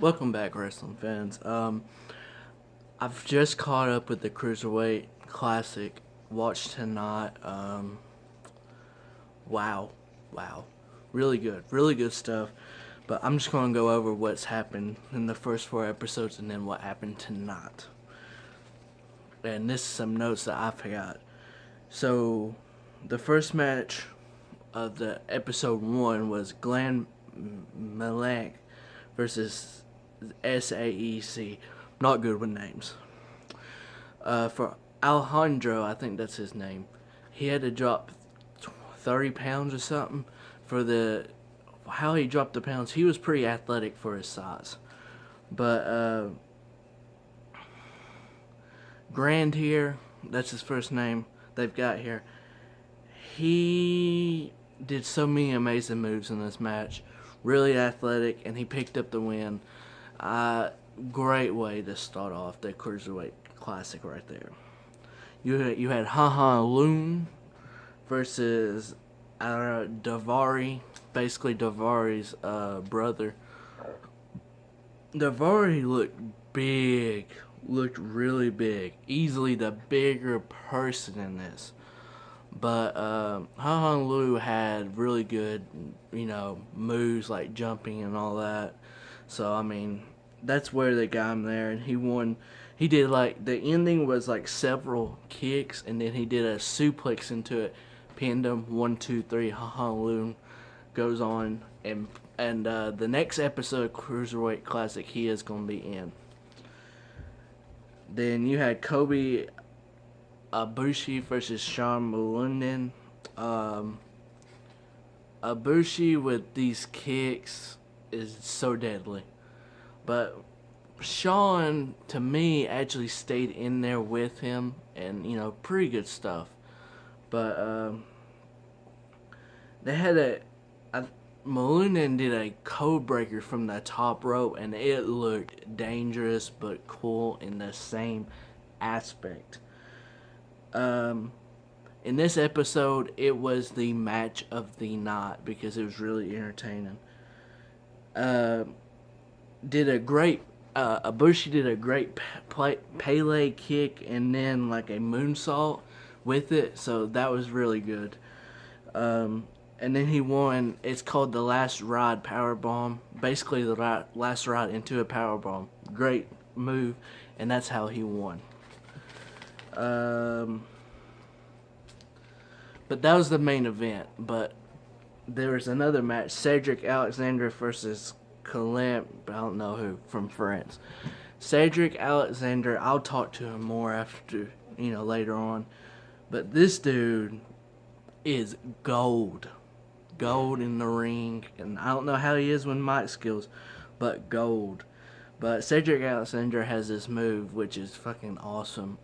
Welcome back, wrestling fans. I've just caught up with the Cruiserweight Classic. Watched tonight. Wow, wow, really good stuff. But I'm just gonna go over what's happened in the first four episodes and then what happened tonight. And this is some notes that I forgot. So, the first match of the episode 1 was Glenn Malek versus SAEC. Not good with names. For Alejandro, I think that's his name. He had to drop 30 pounds or something. For the how he dropped the pounds, he was pretty athletic for his size. But Grand here, that's his first name they've got here. He did so many amazing moves in this match. Really athletic, and he picked up the win. Great way to start off the Cruiserweight Classic right there. You had Haha Loon versus Davari, basically Davari's brother. Davari looked really big, easily the bigger person in this. But Han Lu had really good, moves like jumping and all that. So I mean, that's where they got him there, and he won. He did the ending was like several kicks, and then he did a suplex into it, pinned him 1, 2, 3. Han Lu goes on, and the next episode of Cruiserweight Classic he is gonna be in. Then you had Kobe Ibushi versus Sean Malundin. Ibushi with these kicks is so deadly. But Sean, to me, actually stayed in there with him. And, pretty good stuff. But they had Malundin did a code breaker from the top rope. And it looked dangerous but cool in the same aspect. In this episode, it was the match of the night because it was really entertaining. Ibushi did a great Pele kick and then like a moonsault with it, so that was really good. And then he won. It's called the Last Ride Powerbomb. Basically, the last ride into a powerbomb. Great move, and that's how he won. But that was the main event. But there was another match: Cedric Alexander versus Clement, I don't know who, from France. Cedric Alexander, I'll talk to him more after, later on. But this dude is gold in the ring, and I don't know how he is with mic skills, but gold. But Cedric Alexander has this move which is fucking awesome.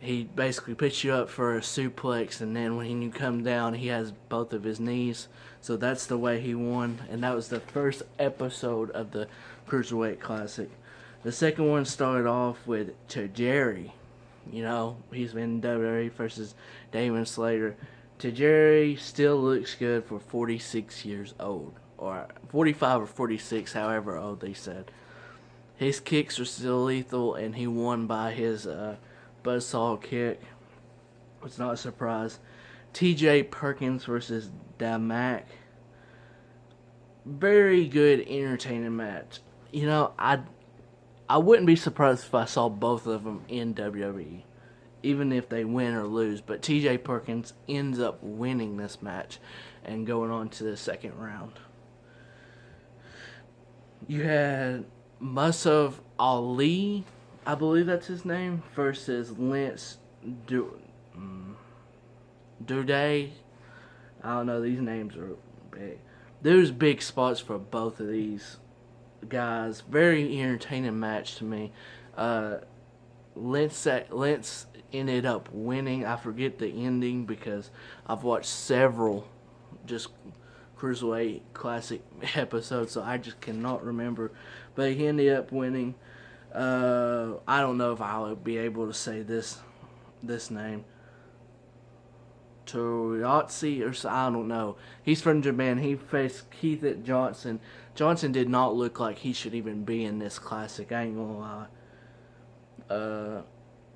He basically puts you up for a suplex, and then when you come down, he has both of his knees. So that's the way he won, and that was the first episode of the Cruiserweight Classic. The second one started off with Tajiri. He's been WWE versus Damon Slater. Tajiri still looks good for 46 years old, or 45 or 46, however old they said. His kicks are still lethal, and he won by his buzzsaw kick. It's not a surprise. TJ Perkins versus Damak. Very good, entertaining match. I wouldn't be surprised if I saw both of them in WWE, even if they win or lose. But TJ Perkins ends up winning this match and going on to the second round. You had Mustafa Ali, I believe that's his name, versus Lance Duday. I don't know, these names are big. There's big spots for both of these guys. Very entertaining match to me. Lance ended up winning. I forget the ending because I've watched several just Cruiserweight Classic episodes, so I just cannot remember. But he ended up winning. I don't know if I'll be able to say this name. Toyotsi, or I don't know. He's from Japan. He faced Keith Johnson Johnson did not look like he should even be in this classic. I ain't gonna lie.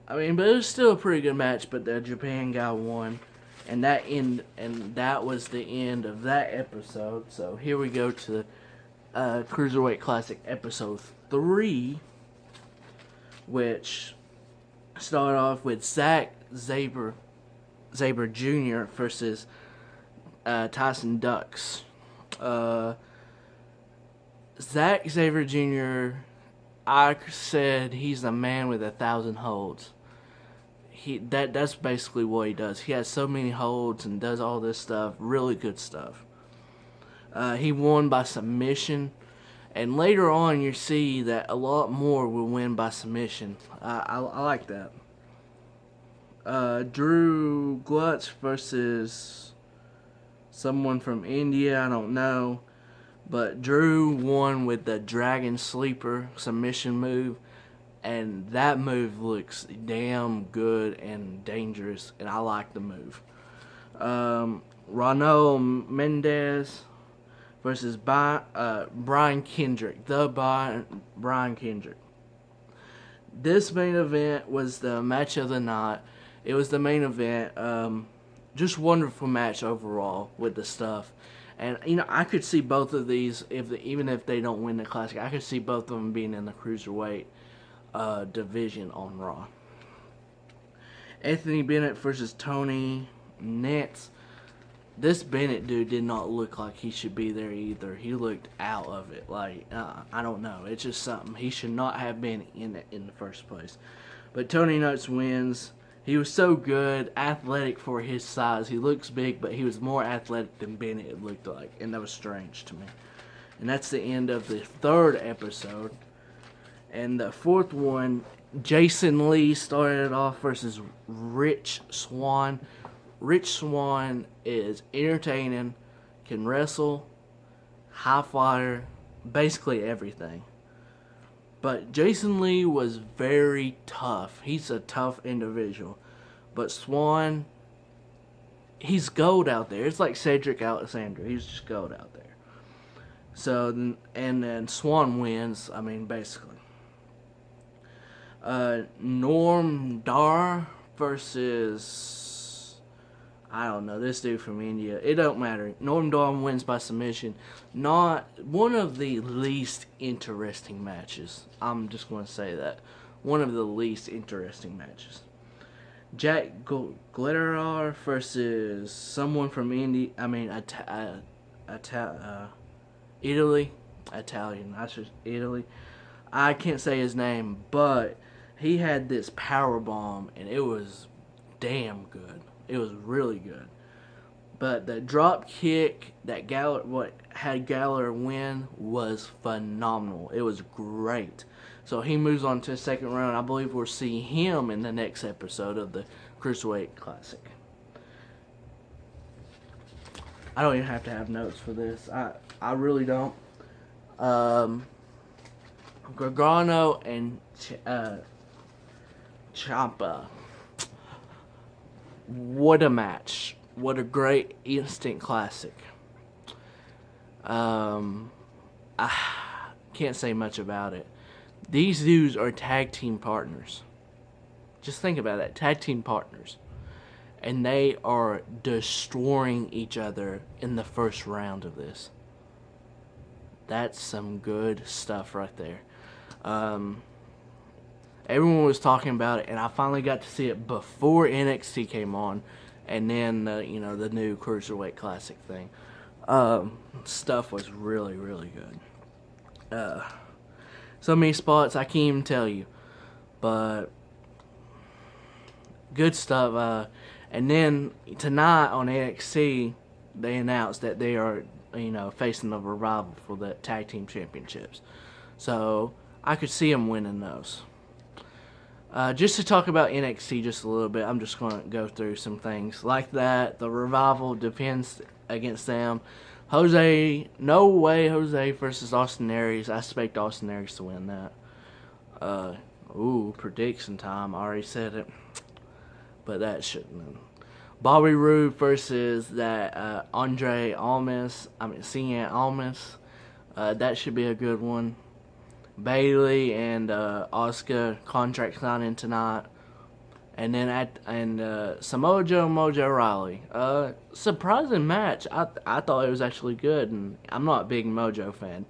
I mean, but it was still a pretty good match. But the Japan guy won, and that was the end of that episode. So here we go to Cruiserweight Classic episode 3, which started off with Zack Sabre Jr. versus Tyson Dux. Zack Sabre Jr., I said he's a man with 1,000 holds. That's basically what he does. He has so many holds and does all this stuff. Really good stuff. He won by submission. And later on, you see that a lot more will win by submission. I like that. Drew Glutz versus someone from India, I don't know. But Drew won with the Dragon Sleeper submission move. And that move looks damn good and dangerous. And I like the move. Ronald Mendez versus Brian Kendrick. Brian Kendrick. This main event was the match of the night. It was the main event. Just wonderful match overall with the stuff. And, I could see both of these, even if they don't win the Classic, I could see both of them being in the Cruiserweight division on Raw. Anthony Bennett versus Tony Nance. This Bennett dude did not look like he should be there either. He looked out of it. I don't know. It's just something. He should not have been in it in the first place. But Tony Nance wins. He was so good, athletic for his size. He looks big, but he was more athletic than Bennett, it looked like. And that was strange to me. And that's the end of the 3rd episode. And the 4th one, Jason Lee started off versus Rich Swann. Rich Swann is entertaining, can wrestle, high flyer, basically everything. But Jason Lee was very tough. He's a tough individual. But Swann, he's gold out there. It's like Cedric Alexander. He's just gold out there. So, and then Swann wins, basically. Norm Dar versus, I don't know, this dude from India. It don't matter. Norm Dar wins by submission. Not one of the least interesting matches. I'm just going to say that. One of the least interesting matches. Jack Glitterar versus someone from Italy. Italian. Italy. I can't say his name, but he had this power bomb, and it was damn good. It was really good. But the drop kick that had Gallagher win was phenomenal. It was great. So he moves on to the 2nd round. I believe we'll see him in the next episode of the Cruiserweight Classic. I don't even have to have notes for this. I really don't. Gargano and Ciampa. What a match. What a great instant classic. I can't say much about it. These dudes are tag team partners. Just think about that. Tag team partners. And they are destroying each other in the first round of this. That's some good stuff right there. Everyone was talking about it, and I finally got to see it before NXT came on, and then the new Cruiserweight Classic thing. Stuff was really, really good. So many spots I can't even tell you, but good stuff. And then tonight on NXT, they announced that they are facing the Revival for the tag team championships. So I could see them winning those. Just to talk about NXT just a little bit, I'm just going to go through some things like that. The Revival defends against them. No way Jose versus Austin Aries. I expect Austin Aries to win that. Prediction time. I already said it. But that shouldn't have. Bobby Roode versus that Cien Almas. That should be a good one. Bailey and Asuka contract signing tonight. And then Samoa Joe, Mojo Rawley. Surprising match. I thought it was actually good, and I'm not a big Mojo fan,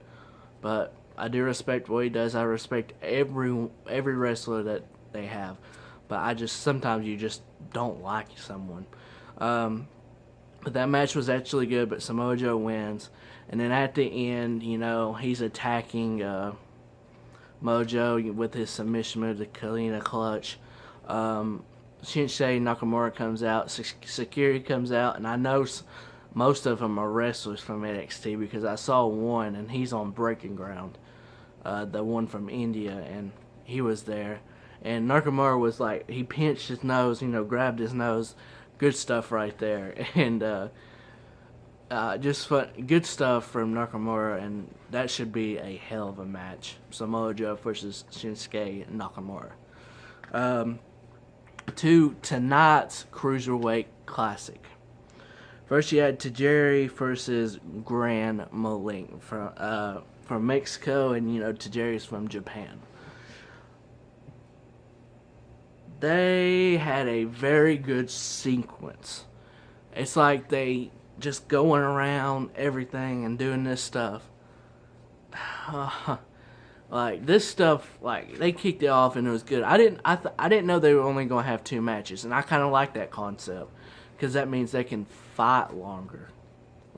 but I do respect what he does. I respect every wrestler that they have, but I just sometimes you just don't like someone. But that match was actually good. But Samoa Joe wins, and then at the end, he's attacking Mojo with his submission move, the Kalina Clutch. Shinsei Nakamura comes out, Security comes out, and I know most of them are wrestlers from NXT because I saw one, and he's on Breaking Ground, the one from India, and he was there. And Nakamura was like, he pinched his nose, grabbed his nose. Good stuff right there. And just fun, good stuff from Nakamura, and that should be a hell of a match. Samoa Joe versus Shinsuke Nakamura. To tonight's Cruiserweight Classic. First, you had Tajiri versus Gran Maling from Mexico, and Tajiri's from Japan. They had a very good sequence. It's like they just going around everything and doing this stuff. Like this stuff, like they kicked it off and it was good. I didn't know they were only gonna have 2 matches, and I kind of like that concept because that means they can fight longer,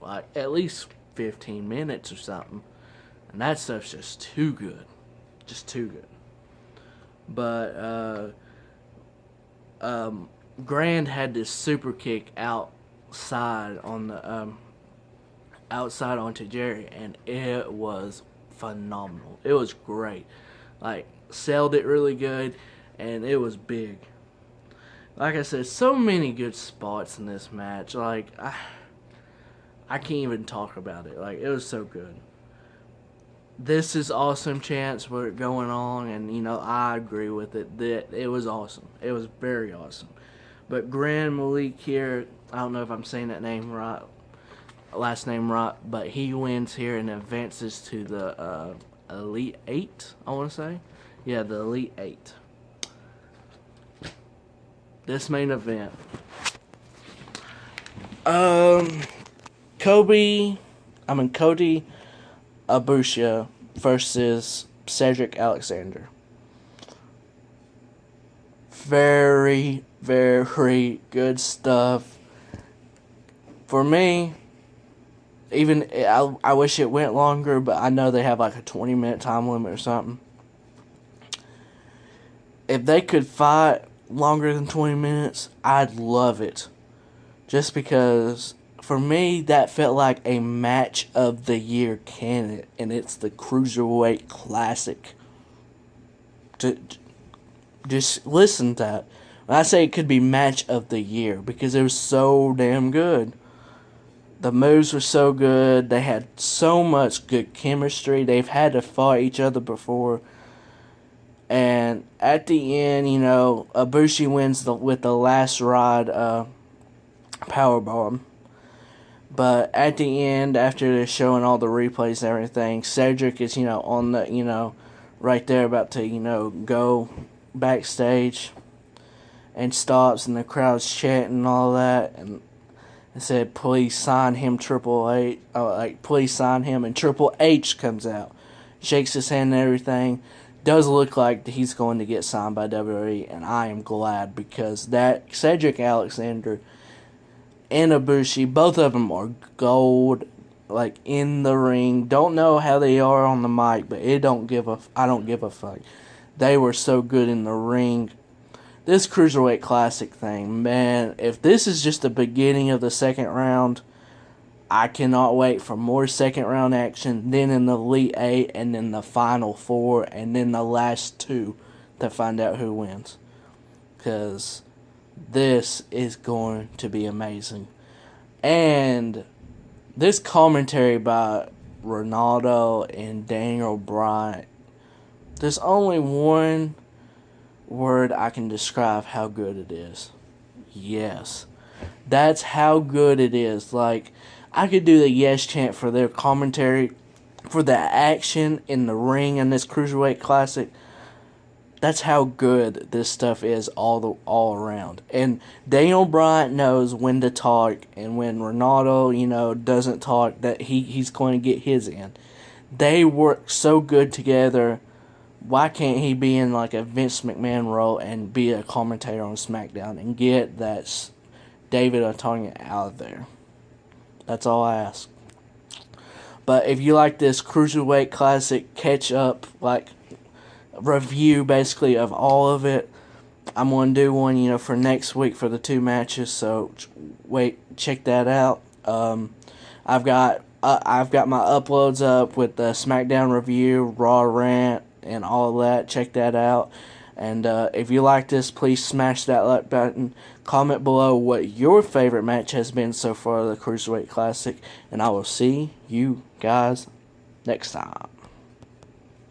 like at least 15 minutes or something. And that stuff's just too good, But Grand had this super kick outside on the outside onto Jerry, and it was phenomenal. It was great. Like, sold it really good, and it was big. Like I said, so many good spots in this match. Like, I can't even talk about it. Like, it was so good. This is awesome chants were going on, and I agree with it. That it was awesome. It was very awesome. But Grand Malik here, I don't know if I'm saying that name right, last name right, but he wins here and advances to the Elite 8, I want to say. Yeah, the Elite 8. This main event. Cody Ibushi versus Cedric Alexander. Very, very good stuff. For me, even I wish it went longer, but I know they have like a 20-minute time limit or something. If they could fight longer than 20 minutes, I'd love it. Just because, for me, that felt like a match of the year candidate, and it's the Cruiserweight Classic. Just listen to that. When I say it could be match of the year, because it was so damn good. The moves were so good. They had so much good chemistry. They've had to fight each other before. And at the end, Ibushi wins with the last rod powerbomb. But at the end, after they're showing all the replays and everything, Cedric is, on the, right there about to, go backstage and stops, and the crowd's chanting and all that, and said, please sign him, Triple H, please sign him, and Triple H comes out, shakes his hand and everything. Does look like he's going to get signed by WWE, and I am glad, because that Cedric Alexander and Ibushi, both of them are gold, like in the ring. Don't know how they are on the mic, but I don't give a fuck. They were so good in the ring. This Cruiserweight Classic thing, man, if this is just the beginning of the second round, I cannot wait for more second round action, then in the Elite 8, and then the Final 4, and then the last 2 to find out who wins. Because this is going to be amazing. And this commentary by Ronaldo and Daniel Bryan, there's only one word I can describe how good it is. Yes. That's how good it is. Like, I could do the yes chant for their commentary for the action in the ring in this Cruiserweight Classic. That's how good this stuff is all around. And Daniel Bryan knows when to talk, and when Ronaldo, doesn't talk, that he's going to get his in. They work so good together. Why can't he be in like a Vince McMahon role and be a commentator on SmackDown and get that David Otunga out of there? That's all I ask. But if you like this Cruiserweight Classic catch up, like review basically of all of it, I'm going to do one, for next week for the 2 matches. So check that out. I've got my uploads up with the SmackDown review, Raw rant, and all of that. Check that out. And if you like this, please smash that like button. Comment below what your favorite match has been so far, the Cruiserweight Classic. And I will see you guys next time.